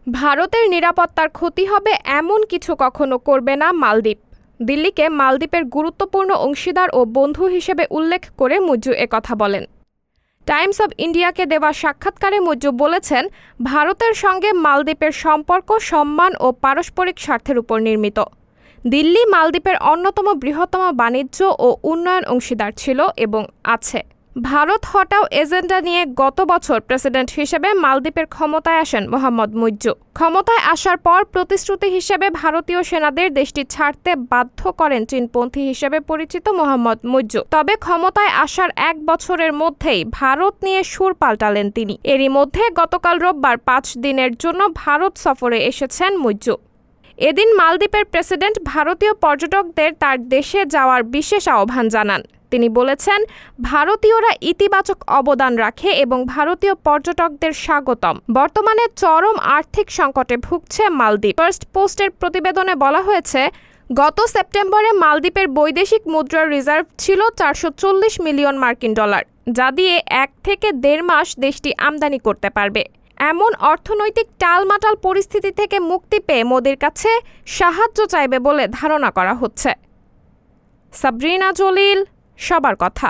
ভারতের নিরাপত্তার ক্ষতি হবে এমন কিছু কখনো করবে না মালদ্বীপ। দিল্লিকে মালদ্বীপের গুরুত্বপূর্ণ অংশীদার ও বন্ধু হিসেবে উল্লেখ করে মুজ্জু একথা বলেন। টাইমস অব ইন্ডিয়াকে দেওয়া সাক্ষাৎকারে মুজ্জু বলেছেন, ভারতের সঙ্গে মালদ্বীপের সম্পর্ক সম্মান ও পারস্পরিক স্বার্থের উপর নির্মিত। দিল্লি মালদ্বীপের অন্যতম বৃহত্তম বাণিজ্য ও উন্নয়ন অংশীদার ছিল এবং আছে। ভারত হটাও এজেন্ডা নিয়ে গত বছর প্রেসিডেন্ট হিসেবে মালদ্বীপের ক্ষমতায় আসেন মোহাম্মদ মুইজ্জু। ক্ষমতায় আসার পর প্রতিশ্রুতি হিসেবে ভারতীয় সেনাদের দেশটি ছাড়তে বাধ্য করেন চীনপন্থী হিসেবে পরিচিত মোহাম্মদ মুইজ্জু। তবে ক্ষমতায় আসার 1 বছরের মধ্যেই ভারত নিয়ে সুর পাল্টালেন তিনি। এরই মধ্যে গতকাল রোববার 5 দিনের জন্য ভারত সফরে এসেছেন মুইজ্জু। এদিন মালদ্বীপের প্রেসিডেন্ট ভারতীয় পর্যটকদের তার দেশে যাওয়ার বিশেষ আহ্বান জানান। তিনি বলেছেন, ভারতীয়রা ইতিবাচক অবদান রাখে এবং ভারতীয় পর্যটকদের স্বাগতম। বর্তমানে চরম আর্থিক সংকটে ভুগছে মালদ্বীপ। ফার্স্ট পোস্টের প্রতিবেদনে বলা হয়েছে, গত সেপ্টেম্বরে মালদ্বীপের বৈদেশিক মুদ্রার রিজার্ভ ছিল 440 মিলিয়ন মার্কিন ডলার, যা দিয়ে 1 থেকে 1.5 মাস দেশটি আমদানি করতে পারবে। এমন অর্থনৈতিক টালমাটাল পরিস্থিতি থেকে মুক্তি পেয়ে মোদির কাছে সাহায্য চাইবে বলে ধারণা করা হচ্ছে। সাবরিনা জলিল, সবার কথা।